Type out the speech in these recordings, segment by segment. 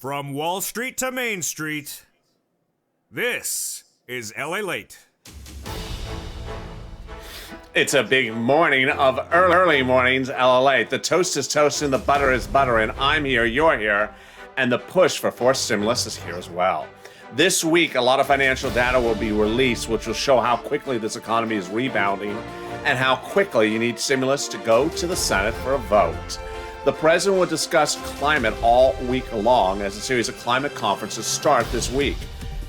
From Wall Street to Main Street, this is LALATE. It's a big morning of early mornings, LALATE. The toast is toasting, the butter is buttering. I'm here, you're here, and the push for forced stimulus is here as well. This week, a lot of financial data will be released, which will show how quickly this economy is rebounding and how quickly you need stimulus to go to the Senate for a vote. The president will discuss climate all week long as a series of climate conferences start this week.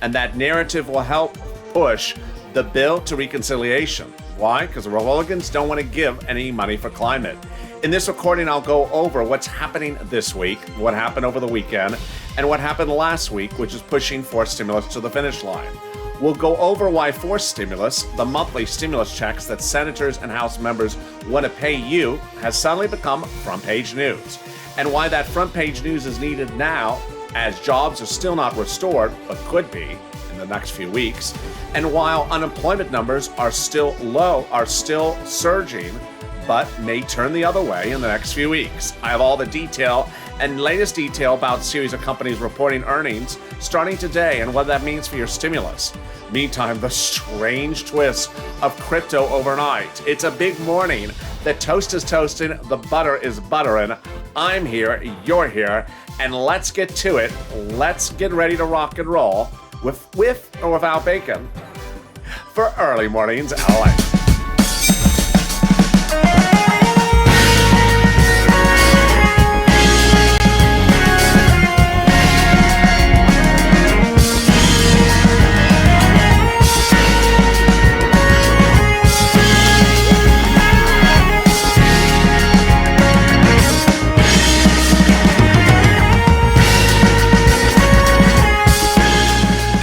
And that narrative will help push the bill to reconciliation. Why? Because the Republicans don't want to give any money for climate. In this recording, I'll go over what's happening this week, what happened over the weekend, and what happened last week, which is pushing forced stimulus to the finish line. We'll go over why forced stimulus, the monthly stimulus checks that senators and House members want to pay you, has suddenly become front page news, and why that front page news is needed now, as jobs are still not restored, but could be in the next few weeks, and while unemployment numbers are still low, are still surging, but may turn the other way in the next few weeks. I have all the detail and latest detail about a series of companies reporting earnings starting today and what that means for your stimulus. Meantime, the strange twist of crypto overnight. It's a big morning. The toast is toasting, the butter is buttering. I'm here, you're here, and let's get to it. Let's get ready to rock and roll with or without bacon for early mornings LA.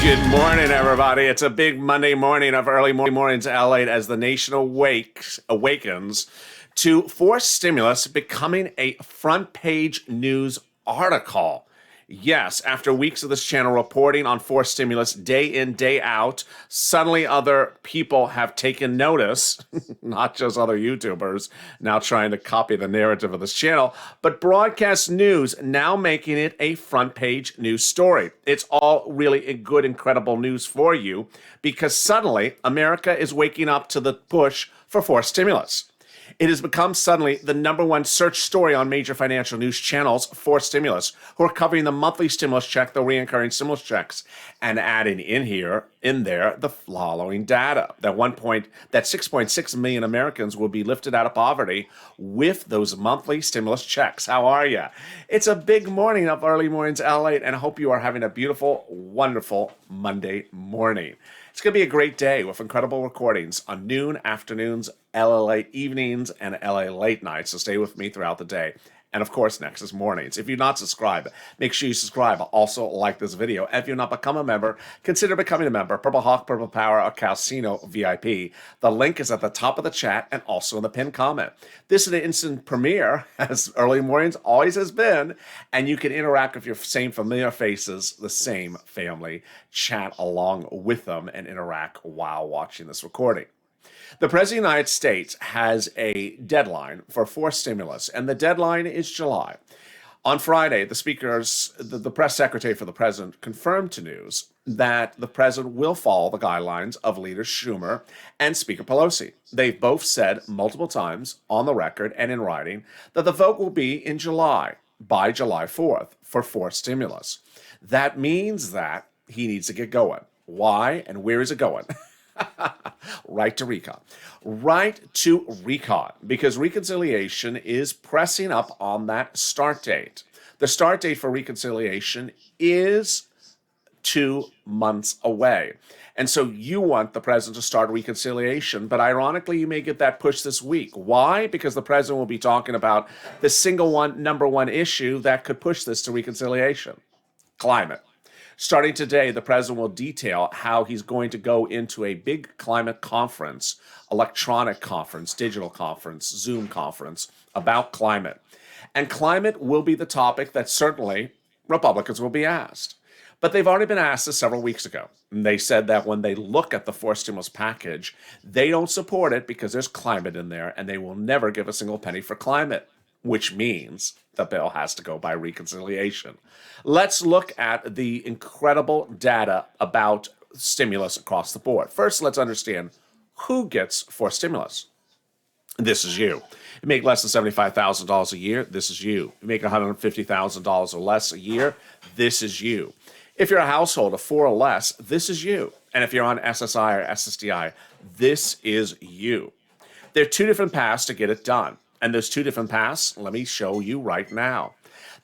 Good morning, everybody. It's a big Monday morning of early mornings LA as the nation awakens to forced stimulus becoming a front page news article. Yes, after weeks of this channel reporting on forced stimulus day in, day out, suddenly other people have taken notice, not just other YouTubers now trying to copy the narrative of this channel, but broadcast news now making it a front page news story. It's all really a good, incredible news for you because suddenly America is waking up to the push for forced stimulus. It has become suddenly the number one search story on major financial news channels for stimulus, who are covering the monthly stimulus check, the recurring stimulus checks, and adding in there, the following data. That 6.6 million Americans will be lifted out of poverty with those monthly stimulus checks. How are you? It's a big morning of early mornings LA, and I hope you are having a beautiful, wonderful Monday morning. It's going to be a great day with incredible recordings on noon, afternoons, LA late evenings, and LA late nights. So stay with me throughout the day. And of course, next is mornings. If you're not subscribed, make sure you subscribe. Also, like this video. If you're not become a member, consider becoming a member. Purple Hawk, Purple Power, or Calcino VIP. The link is at the top of the chat and also in the pinned comment. This is an instant premiere, as early mornings always has been, and you can interact with your same familiar faces, the same family, chat along with them, and interact while watching this recording. The President of the United States has a deadline for forced stimulus, and the deadline is July. On Friday, the press secretary for the president confirmed to news that the president will follow the guidelines of Leader Schumer and Speaker Pelosi. They've both said multiple times on the record and in writing that the vote will be in July, by July 4th, for forced stimulus. That means that he needs to get going. Why and where is it going? Right to recon. Right to recon, because reconciliation is pressing up on that start date. The start date for reconciliation is 2 months away. And so you want the president to start reconciliation, but ironically, you may get that push this week. Why? Because the president will be talking about the number one issue that could push this to reconciliation: climate. Starting today, the president will detail how he's going to go into a big climate conference, electronic conference, digital conference, Zoom conference about climate. And climate will be the topic that certainly Republicans will be asked. But they've already been asked this several weeks ago. And they said that when they look at the forced stimulus package, they don't support it because there's climate in there, and they will never give a single penny for climate. which means the bill has to go by reconciliation. Let's look at the incredible data about stimulus across the board. First, let's understand who gets forced stimulus. This is you. You make less than $75,000 a year, this is you. You make $150,000 or less a year, this is you. If you're a household of 4 or less, this is you. And if you're on SSI or SSDI, this is you. There are 2 different paths to get it done. And those 2 different paths, let me show you right now.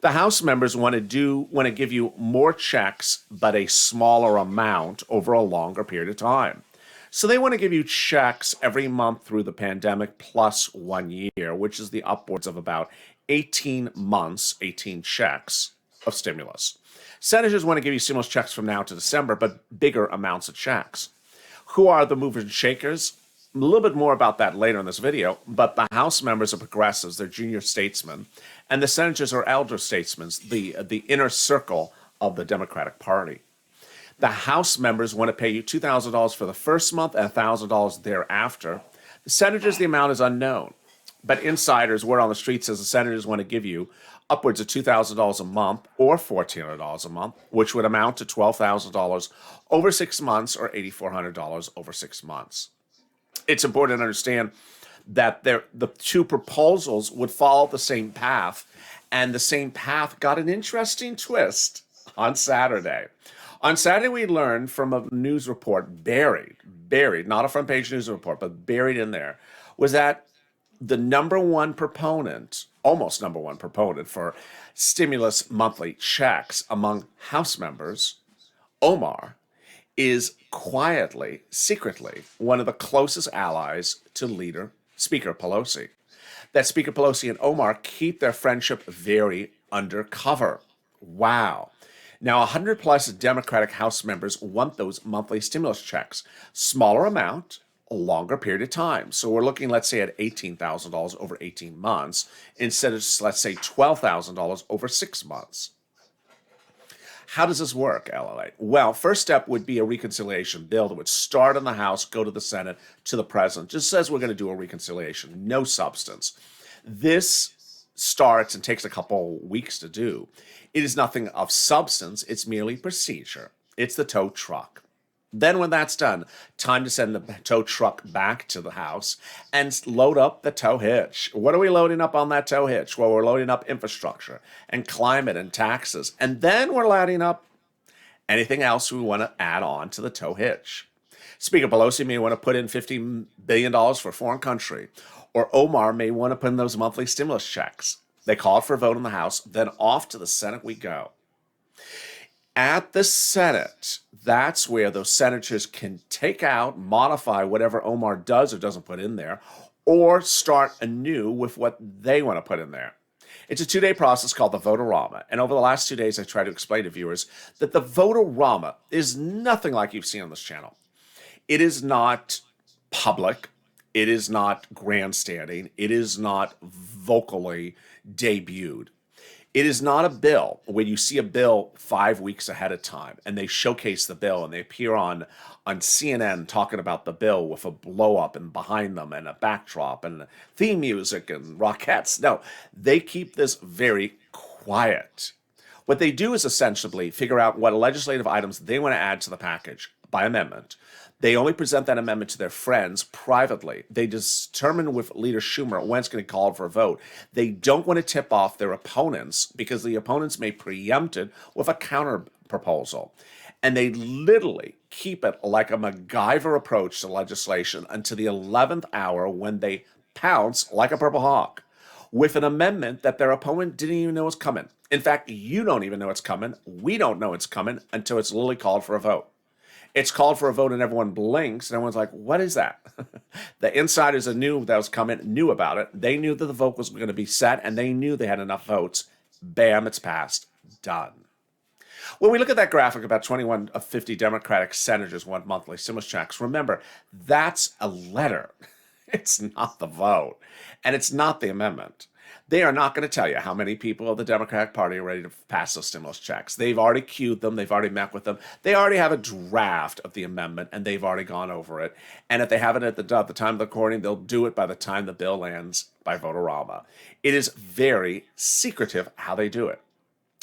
The House members want to give you more checks, but a smaller amount over a longer period of time. So they want to give you checks every month through the pandemic plus 1 year, which is the upwards of about 18 months, 18 checks of stimulus. Senators want to give you stimulus checks from now to December, but bigger amounts of checks. Who are the movers and shakers? A little bit more about that later in this video, but the House members are progressives, they're junior statesmen, and the senators are elder statesmen, the inner circle of the Democratic Party. The House members want to pay you $2,000 for the first month and $1,000 thereafter. The senators, the amount is unknown, but insiders, word on the street says the senators want to give you upwards of $2,000 a month or $1,400 a month, which would amount to $12,000 over 6 months or $8,400 over 6 months. It's important to understand that the 2 proposals would follow the same path, and the same path got an interesting twist on Saturday. On Saturday, we learned from a news report buried, not a front page news report, but buried in there, was that the number one proponent, almost number one proponent for stimulus monthly checks among House members, Omar, is quietly, secretly, one of the closest allies to Speaker Pelosi. That Speaker Pelosi and Omar keep their friendship very undercover. Wow. Now, 100 plus Democratic House members want those monthly stimulus checks. Smaller amount, a longer period of time. So we're looking, let's say, at $18,000 over 18 months instead of, let's say, $12,000 over 6 months. How does this work, LALATE? Well, first step would be a reconciliation bill that would start in the House, go to the Senate, to the President. Just says we're going to do a reconciliation, no substance. This starts and takes a couple weeks to do. It is nothing of substance, it's merely procedure. It's the tow truck. Then when that's done, time to send the tow truck back to the House and load up the tow hitch. What are we loading up on that tow hitch? Well, we're loading up infrastructure and climate and taxes. And then we're loading up anything else we want to add on to the tow hitch. Speaker Pelosi may want to put in $50 billion for a foreign country, or Omar may want to put in those monthly stimulus checks. They call it for a vote in the House, then off to the Senate we go. At the Senate, that's where those senators can take out, modify whatever Omar does or doesn't put in there, or start anew with what they want to put in there. It's a 2-day process called the Vote-A-Rama, and over the last 2 days I try to explain to viewers that the Vote-A-Rama is nothing like you've seen on this channel. It is not public, it is not grandstanding, it is not vocally debuted. It is not a bill when you see a bill 5 weeks ahead of time and they showcase the bill and they appear on CNN talking about the bill with a blow up and behind them and a backdrop and theme music and rockettes. No, they keep this very quiet. What they do is essentially figure out what legislative items they want to add to the package by amendment. They only present that amendment to their friends privately. They determine with Leader Schumer when it's going to call for a vote. They don't want to tip off their opponents because the opponents may preempt it with a counter proposal. And they literally keep it like a MacGyver approach to legislation until the 11th hour when they pounce like a purple hawk with an amendment that their opponent didn't even know was coming. In fact, you don't even know it's coming. We don't know it's coming until it's literally called for a vote. It's called for a vote and everyone blinks and everyone's like, what is that? The insiders that knew that was coming knew about it. They knew that the vote was going to be set and they knew they had enough votes. Bam, it's passed. Done. When we look at that graphic, about 21 of 50 Democratic senators want monthly stimulus checks. Remember, that's a letter. It's not the vote. And it's not the amendment. They are not going to tell you how many people of the Democratic Party are ready to pass those stimulus checks. They've already queued them. They've already met with them. They already have a draft of the amendment, and they've already gone over it. And if they haven't at the time of the recording, they'll do it by the time the bill lands by vote-a-rama. It is very secretive how they do it.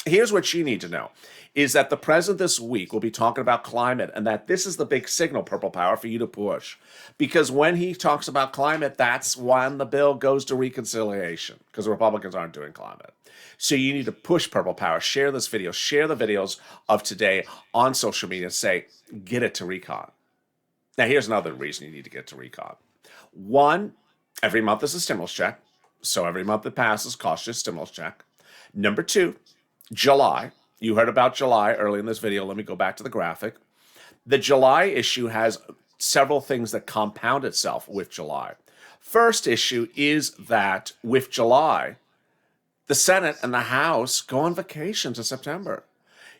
Here's what you need to know, is that the president this week will be talking about climate, and that this is the big signal, Purple Power, for you to push. Because when he talks about climate, that's when the bill goes to reconciliation, because the Republicans aren't doing climate. So you need to push Purple Power. Share this video. Share the videos of today on social media and say, get it to recon. Now, here's another reason you need to get to recon. One, every month is a stimulus check. So every month that passes costs you a stimulus check. Number two, July. You heard about July early in this video. Let me go back to the graphic. The July issue has several things that compound itself with July. First issue is that with July, the Senate and the House go on vacation to September.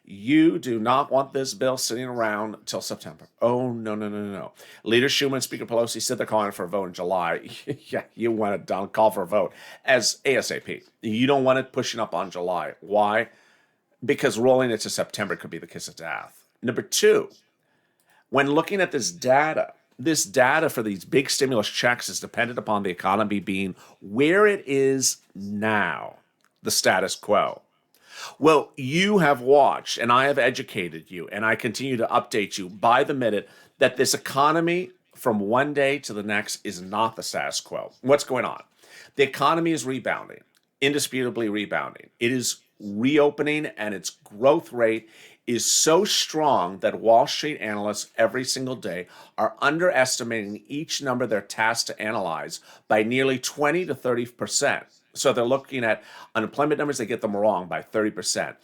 You do not want this bill sitting around till September. Oh, no, no, no, no, no. Leader Schumer and Speaker Pelosi said they're calling for a vote in July. Yeah, you want it done, call for a vote as ASAP. You don't want it pushing up on July. Why? Because rolling it to September could be the kiss of death. Number two, when looking at this data for these big stimulus checks is dependent upon the economy being where it is now, the status quo. Well, you have watched, and I have educated you, and I continue to update you by the minute that this economy from one day to the next is not the status quo. What's going on? The economy is rebounding, indisputably rebounding. It is reopening, and its growth rate is so strong that Wall Street analysts every single day are underestimating each number they're tasked to analyze by nearly 20 to 30%. So they're looking at unemployment numbers, they get them wrong by 30%.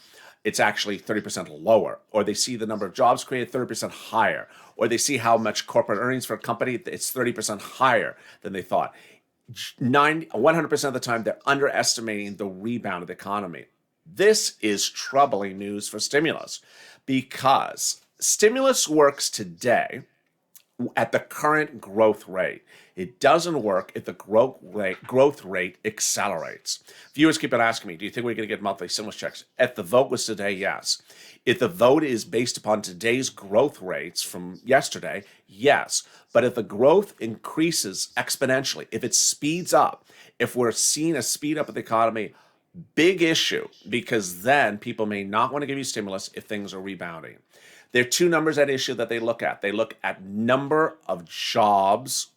It's actually 30% lower. Or they see the number of jobs created 30% higher. Or they see how much corporate earnings for a company, it's 30% higher than they thought. 100% of the time, they're underestimating the rebound of the economy. This is troubling news for stimulus because stimulus works today at the current growth rate. It doesn't work if the growth rate accelerates. Viewers keep on asking me, do you think we're going to get monthly stimulus checks? If the vote was today, yes. If the vote is based upon today's growth rates from yesterday, yes. But if the growth increases exponentially, if it speeds up, if we're seeing a speed up of the economy, big issue, because then people may not want to give you stimulus if things are rebounding. There are two numbers at issue that they look at. They look at number of jobs,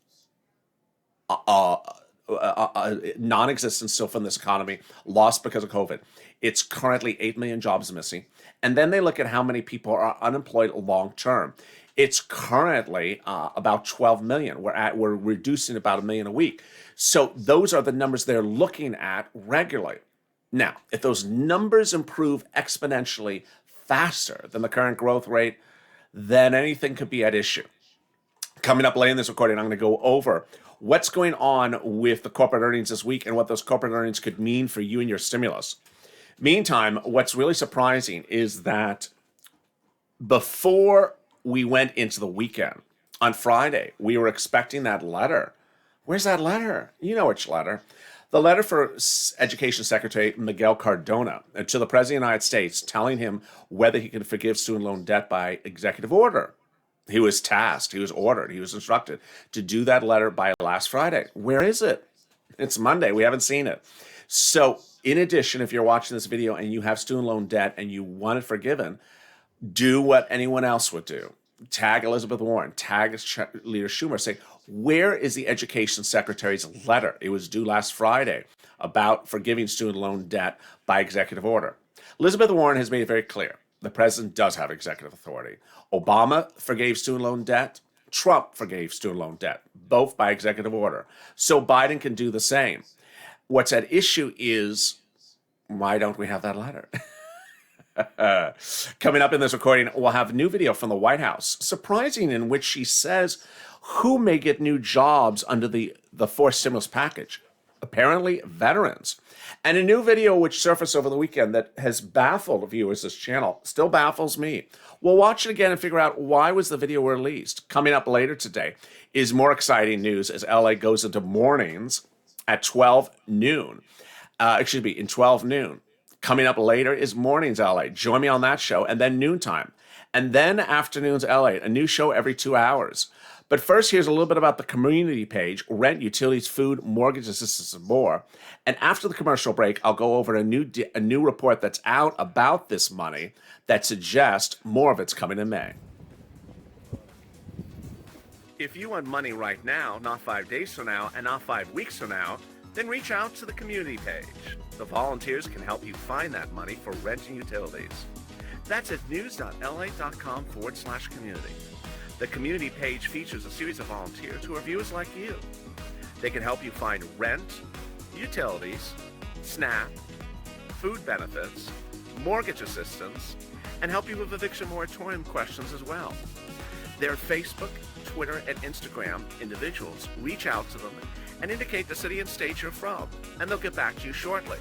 non-existent still from this economy, lost because of COVID. It's currently 8 million jobs missing. And then they look at how many people are unemployed long term. It's currently about 12 million. We're reducing about 1 million a week. So those are the numbers they're looking at regularly. Now, if those numbers improve exponentially faster than the current growth rate, then anything could be at issue. Coming up later in this recording, I'm going to go over what's going on with the corporate earnings this week and what those corporate earnings could mean for you and your stimulus. Meantime, what's really surprising is that before we went into the weekend, on Friday, we were expecting that letter. Where's that letter? You know which letter. The letter for Education Secretary Miguel Cardona to the President of the United States telling him whether he can forgive student loan debt by executive order. He was tasked, he was ordered, he was instructed to do that letter by last Friday. Where is it? It's Monday. We haven't seen it. So in addition, if you're watching this video and you have student loan debt and you want it forgiven, do what anyone else would do. Tag Elizabeth Warren, tag Leader Schumer, say, where is the Education Secretary's letter? It was due last Friday about forgiving student loan debt by executive order. Elizabeth Warren has made it very clear. The president does have executive authority. Obama forgave student loan debt. Trump forgave student loan debt, both by executive order. So Biden can do the same. What's at issue is, why don't we have that letter? Coming up in this recording, we'll have a new video from the White House, surprising, in which she says who may get new jobs under the fourth stimulus package. Apparently, veterans. And a new video which surfaced over the weekend that has baffled viewers this channel, still baffles me. We'll watch it again and figure out why was the video released. Coming up later today is more exciting news as LA goes into mornings at 12 noon. in 12 noon. Coming up later is Mornings LA. Join me on that show, and then noontime. And then Afternoons LA, a new show every 2 hours. But first, here's a little bit about the community page: rent, utilities, food, mortgage assistance, and more. And after the commercial break, I'll go over a new report that's out about this money that suggests more of it's coming in May. If you want money right now, not 5 days from now, and not 5 weeks from now, then reach out to the community page. The volunteers can help you find that money for rent and utilities. That's at news.la.com/community. The community page features a series of volunteers who are viewers like you. They can help you find rent, utilities, SNAP, food benefits, mortgage assistance, and help you with eviction moratorium questions as well. Their Facebook, Twitter, and Instagram individuals reach out to them and indicate the city and state you're from, and they'll get back to you shortly.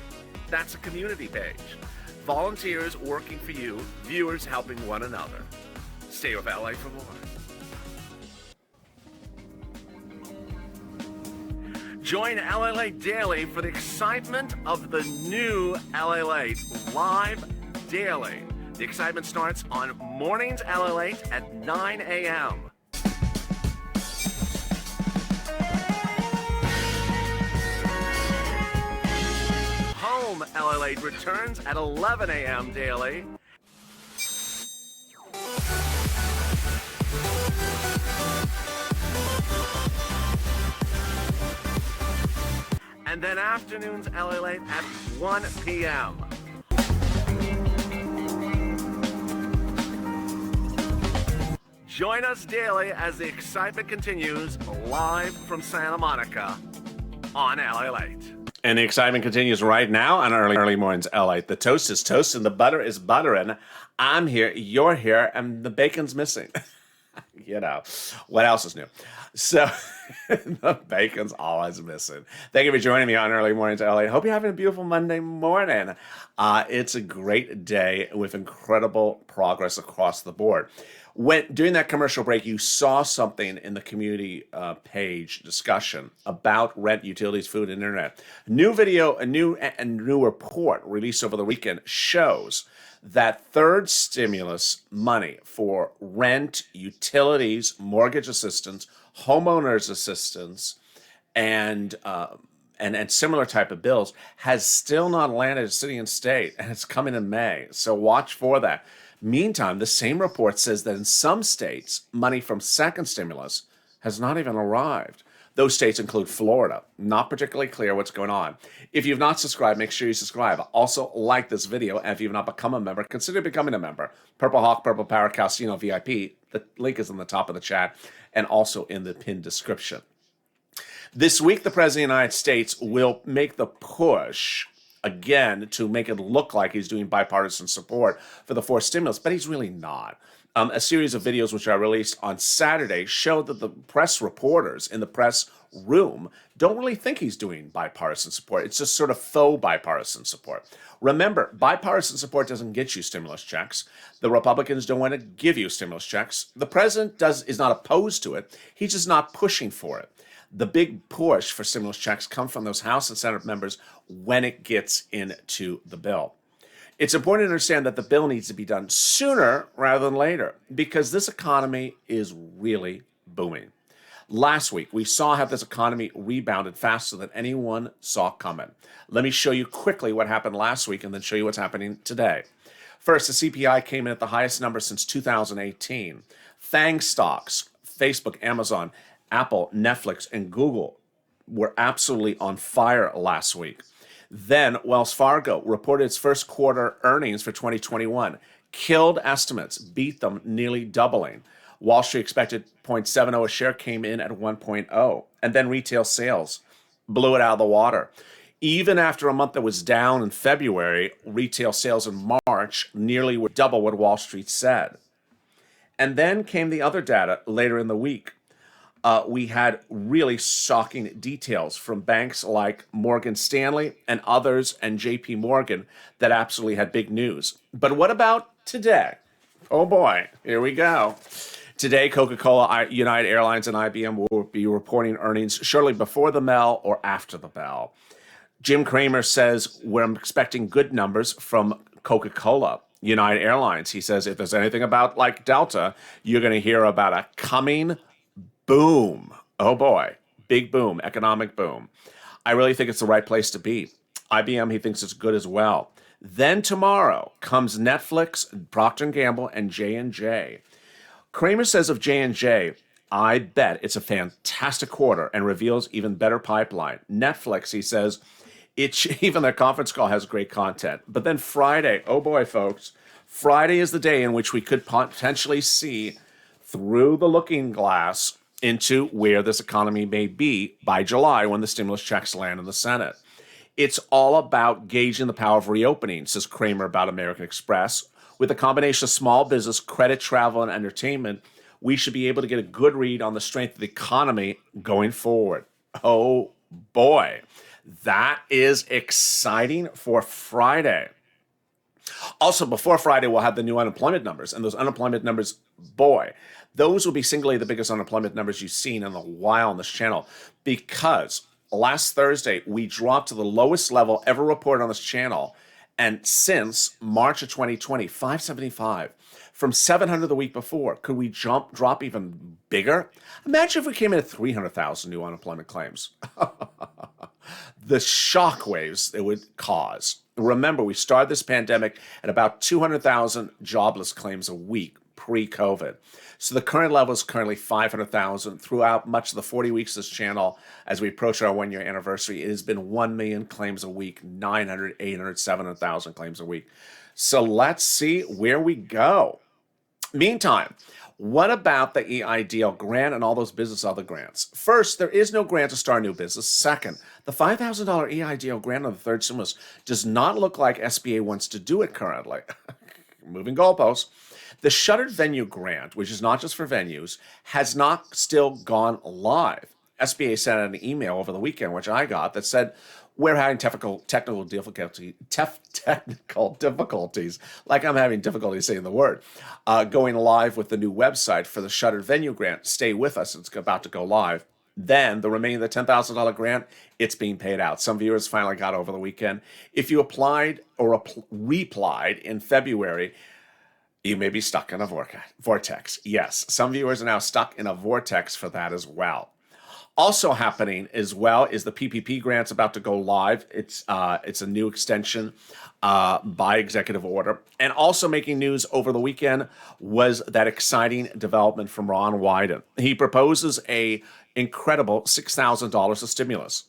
That's a community page. Volunteers working for you, viewers helping one another. Stay with LA for more. Join LALATE Daily for the excitement of the new LALATE live daily. The excitement starts on Mornings LALATE at 9 a.m. Home LALATE returns at 11 a.m. daily. And then Afternoons LALATE at 1 p.m. Join us daily as the excitement continues live from Santa Monica on LALATE. And the excitement continues right now on Early Mornings LA. The toast is toasting, the butter is buttering. I'm here, you're here, and the bacon's missing. You know, what else is new? So, the bacon's always missing. Thank you for joining me on Early Mornings LA. Hope you're having a beautiful Monday morning. It's a great day with incredible progress across the board. During that commercial break, you saw something in the community page discussion about rent, utilities, food, and internet. New video, a new report released over the weekend shows that third stimulus money for rent, utilities, mortgage assistance, homeowners assistance, and similar type of bills has still not landed at city and state, and it's coming in May. So watch for that. Meantime, the same report says that in some states, money from second stimulus has not even arrived. Those states include Florida. Not particularly clear what's going on. If you've not subscribed, make sure you subscribe. Also, like this video, and if you've not become a member, consider becoming a member. Purple Hawk, Purple Power, Calcino VIP. The link is in the top of the chat and also in the pinned description. This week, the President of the United States will make the push again to make it look like he's doing bipartisan support for the fourth stimulus, but he's really not. A series of videos which I released on Saturday showed that the press reporters in the press room don't really think he's doing bipartisan support. It's just sort of faux bipartisan support. Remember, bipartisan support doesn't get you stimulus checks. The Republicans don't want to give you stimulus checks. The president is not opposed to it. He's just not pushing for it. The big push for stimulus checks come from those House and Senate members when it gets into the bill. It's important to understand that the bill needs to be done sooner rather than later because this economy is really booming. Last week, we saw how this economy rebounded faster than anyone saw coming. Let me show you quickly what happened last week and then show you what's happening today. First, the CPI came in at the highest number since 2018. FANG stocks, Facebook, Amazon, Apple, Netflix, and Google were absolutely on fire last week. Then Wells Fargo reported its first quarter earnings for 2021, killed estimates, beat them, nearly doubling. Wall Street expected 0.70 a share, came in at 1.0. And then retail sales blew it out of the water. Even after a month that was down in February, retail sales in March nearly were double what Wall Street said. And then came the other data later in the week. We had really shocking details from banks like Morgan Stanley and others and JP Morgan that absolutely had big news. But what about today? Oh boy, here we go. Today, Coca-Cola, United Airlines, and IBM will be reporting earnings shortly before the bell or after the bell. Jim Cramer says we're expecting good numbers from Coca-Cola, United Airlines. He says if there's anything about like Delta, you're going to hear about a coming boom. Oh boy, big boom, economic boom. I really think it's the right place to be. IBM, he thinks it's good as well. Then tomorrow comes Netflix, Procter & Gamble, and J&J. Kramer says of J&J, I bet it's a fantastic quarter and reveals even better pipeline. Netflix, he says, even their conference call has great content. But then Friday, oh boy, folks, Friday is the day in which we could potentially see through the looking glass into where this economy may be by July when the stimulus checks land in the Senate. It's all about gauging the power of reopening, says Kramer about American Express. With a combination of small business, credit, travel, and entertainment, we should be able to get a good read on the strength of the economy going forward. Oh boy, that is exciting for Friday. Also, before Friday, we'll have the new unemployment numbers. And those unemployment numbers, boy, those will be singly the biggest unemployment numbers you've seen in a while on this channel. Because last Thursday, we dropped to the lowest level ever reported on this channel. And since March of 2020, 575. From 700 the week before, could we drop even bigger? Imagine if we came in at 300,000 new unemployment claims. The shockwaves it would cause. Remember, we started this pandemic at about 200,000 jobless claims a week pre-COVID. So the current level is currently 500,000. Throughout much of the 40 weeks of this channel, as we approach our one-year anniversary, it has been 1 million claims a week, 900, 800, 700,000 claims a week. So let's see where we go. Meantime, what about the EIDL grant and all those business other grants? First, there is no grant to start a new business. Second, the $5,000 EIDL grant on the third stimulus does not look like SBA wants to do it currently. Moving goalposts. The shuttered venue grant, which is not just for venues, has not still gone live. SBA sent out an email over the weekend, which I got, that said, we're having technical difficulties, like I'm having difficulty saying the word, going live with the new website for the shuttered venue grant. Stay with us. It's about to go live. Then the remaining of the $10,000 grant, it's being paid out. Some viewers finally got over the weekend. If you applied or replied in February, you may be stuck in a vortex. Yes, some viewers are now stuck in a vortex for that as well. Also happening as well is the PPP grant's about to go live. It's a new extension by executive order. And also making news over the weekend was that exciting development from Ron Wyden. He proposes a incredible $6,000 of stimulus.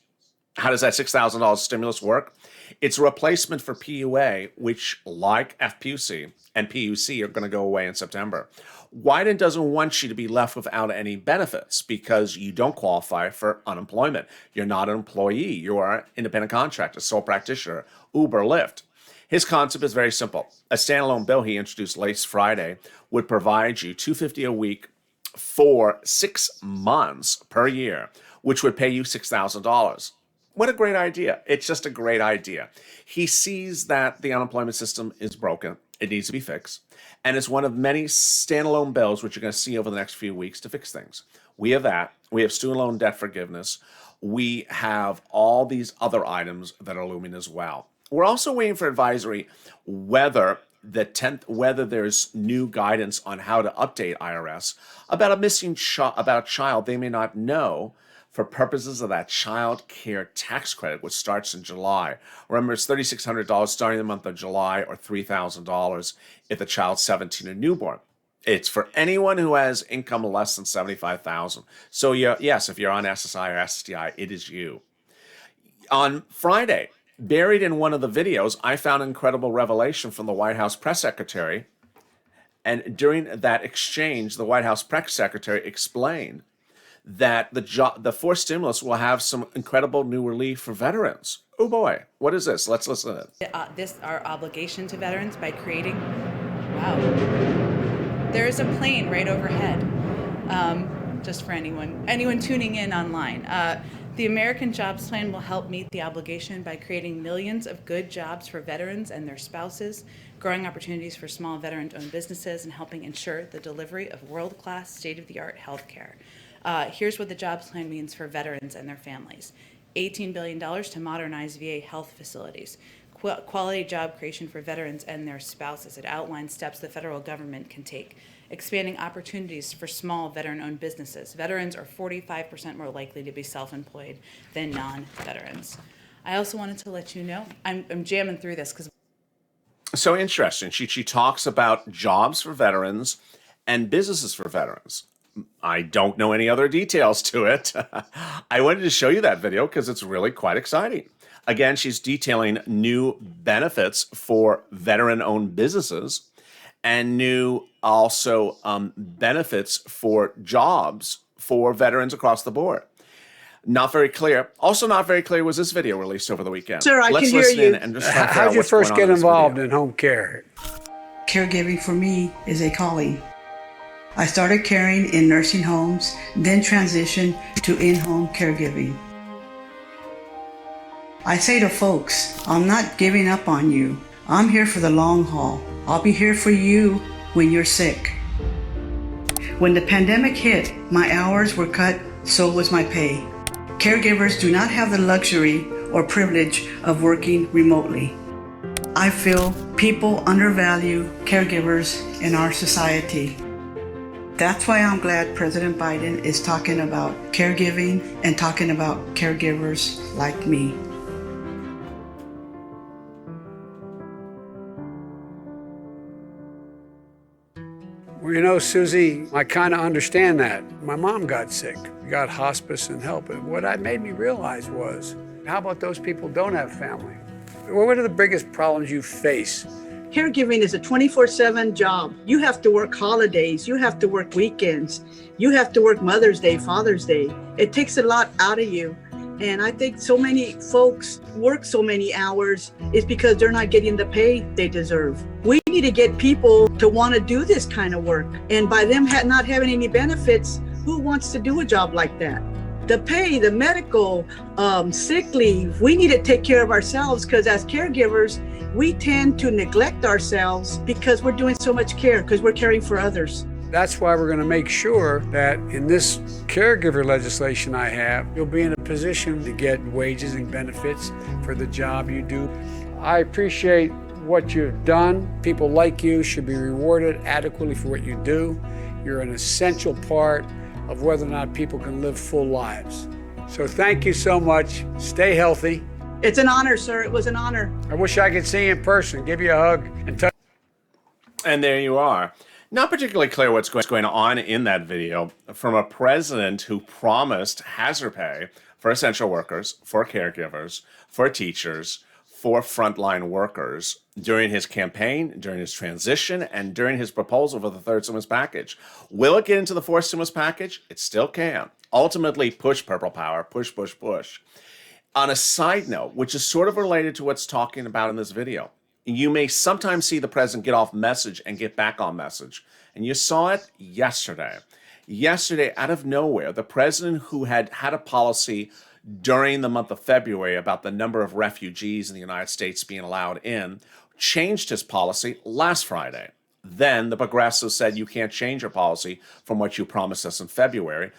How does that $6,000 stimulus work? It's a replacement for PUA, which, like FPUC and PUC, are going to go away in September. Wyden doesn't want you to be left without any benefits because you don't qualify for unemployment. You're not an employee. You are an independent contractor, sole practitioner, Uber, Lyft. His concept is very simple. A standalone bill he introduced last Friday would provide you $250 a week for 6 months per year, which would pay you $6,000. What a great idea. It's just a great idea. He sees that the unemployment system is broken. It needs to be fixed. And it's one of many standalone bills which you're going to see over the next few weeks to fix things. We have that. We have student loan debt forgiveness. We have all these other items that are looming as well. We're also waiting for advisory whether there's new guidance on how to update IRS about a missing about a child they may not know for purposes of that child care tax credit, which starts in July. Remember, it's $3,600 starting the month of July or $3,000 if the child's 17 or newborn. It's for anyone who has income less than $75,000. So yes, if you're on SSI or SSDI, it is you. On Friday, buried in one of the videos, I found an incredible revelation from the White House press secretary. And during that exchange, the White House press secretary explained that the forced stimulus will have some incredible new relief for veterans. Oh boy, what is this? Let's listen to it. This our obligation to veterans by creating. Wow, there is a plane right overhead. Just for anyone tuning in online. The American Jobs Plan will help meet the obligation by creating millions of good jobs for veterans and their spouses, growing opportunities for small veteran-owned businesses, and helping ensure the delivery of world-class, state-of-the-art health care. Here's what the Jobs Plan means for veterans and their families. $18 billion to modernize VA health facilities, quality job creation for veterans and their spouses. It outlines steps the federal government can take, expanding opportunities for small veteran-owned businesses. Veterans are 45% more likely to be self-employed than non-veterans. I also wanted to let you know, I'm jamming through this because... So interesting. She talks about jobs for veterans and businesses for veterans. I don't know any other details to it. I wanted to show you that video because it's really quite exciting. Again, she's detailing new benefits for veteran-owned businesses and new also benefits for jobs for veterans across the board. Not very clear. Also not very clear was this video released over the weekend. Sir, I Let's can hear listen you. in and just try to figure How'd out you what's first going on get in this involved video. in home care? Caregiving for me is a calling. I started caring in nursing homes, then transitioned to in-home caregiving. I say to folks, I'm not giving up on you. I'm here for the long haul. I'll be here for you when you're sick. When the pandemic hit, my hours were cut, so was my pay. Caregivers do not have the luxury or privilege of working remotely. I feel people undervalue caregivers in our society. That's why I'm glad President Biden is talking about caregiving and talking about caregivers like me. Well, you know, Susie, I kind of understand that. My mom got sick, got hospice and help. And what that made me realize was, how about those people who don't have family? What are the biggest problems you face? Caregiving is a 24/7 job. You have to work holidays. You have to work weekends. You have to work Mother's Day, Father's Day. It takes a lot out of you. And I think so many folks work so many hours is because they're not getting the pay they deserve. We need to get people to want to do this kind of work. And by them not having any benefits, who wants to do a job like that? The pay, the medical, sick leave, we need to take care of ourselves because as caregivers, we tend to neglect ourselves because we're doing so much care, because we're caring for others. That's why we're going to make sure that in this caregiver legislation I have, you'll be in a position to get wages and benefits for the job you do. I appreciate what you've done. People like you should be rewarded adequately for what you do. You're an essential part of whether or not people can live full lives. So thank you so much. Stay healthy. It's an honor, sir. It was an honor. I wish I could see you in person, give you a hug, and touch. And there you are. Not particularly clear what's going on in that video from a president who promised hazard pay for essential workers, for caregivers, for teachers, for frontline workers during his campaign, during his transition, and during his proposal for the third stimulus package. Will it get into the fourth stimulus package? It still can. Ultimately, push purple power, push, push, push. On a side note, which is sort of related to what's talking about in this video, you may sometimes see the president get off message and get back on message. And you saw it yesterday. Yesterday, out of nowhere, the president who had a policy during the month of February about the number of refugees in the United States being allowed in, changed his policy last Friday. Then the progressives said you can't change your policy from what you promised us in February.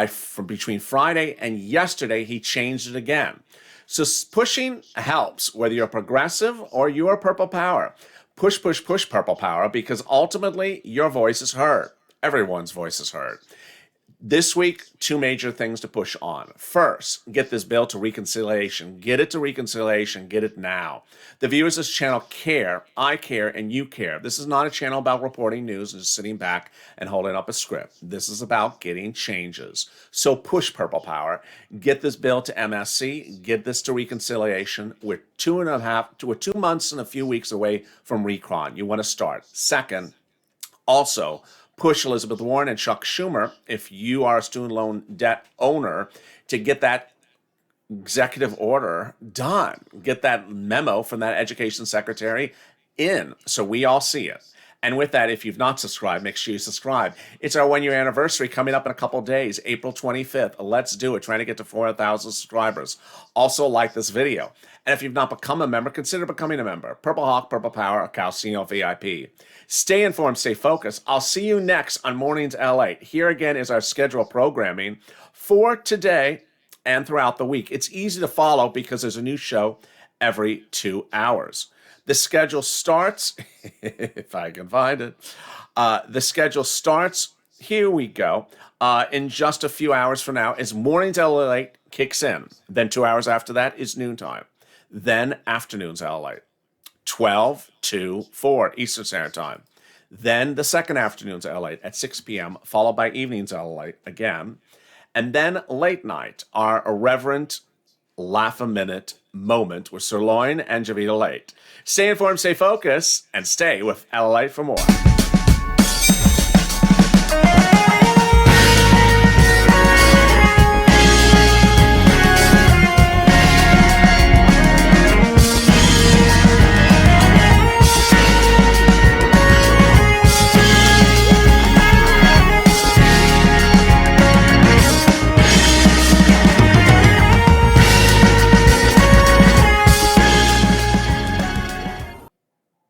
From between Friday and yesterday, he changed it again. So pushing helps, whether you're progressive or you're purple power. Push, push, push purple power, because ultimately your voice is heard. Everyone's voice is heard. This week, two major things to push on. First, get this bill to reconciliation. Get it to reconciliation. Get it now. The viewers of this channel care. I care, and you care. This is not a channel about reporting news and just sitting back and holding up a script. This is about getting changes. So push purple power. Get this bill to MSC. Get this to reconciliation. We're 2 months and a few weeks away from recron. You want to start. Second, also, push Elizabeth Warren and Chuck Schumer, if you are a student loan debt owner, to get that executive order done. Get that memo from that education secretary in so we all see it. And with that, if you've not subscribed, make sure you subscribe. It's our 1-year anniversary coming up in a couple days, April 25th. Let's do it. Trying to get to 400,000 subscribers. Also, like this video. And if you've not become a member, consider becoming a member. Purple Hawk, Purple Power, or Calcino VIP. Stay informed, stay focused. I'll see you next on Mornings LATE. Here again is our scheduled programming for today. and throughout the week. It's easy to follow because there's a new show every 2 hours. The schedule starts, if I can find it, the schedule starts, here we go, in just a few hours from now as Mornings LALATE kicks in. Then 2 hours after that is noontime. Then Afternoons LALATE, 12 to 4 Eastern Standard Time. Then the second Afternoons LALATE at 6 p.m., followed by Evenings LALATE again. And then Late Night, our irreverent laugh-a-minute moment with Sirloin and Javita Late. Stay informed, stay focused, and stay with LALATE for more.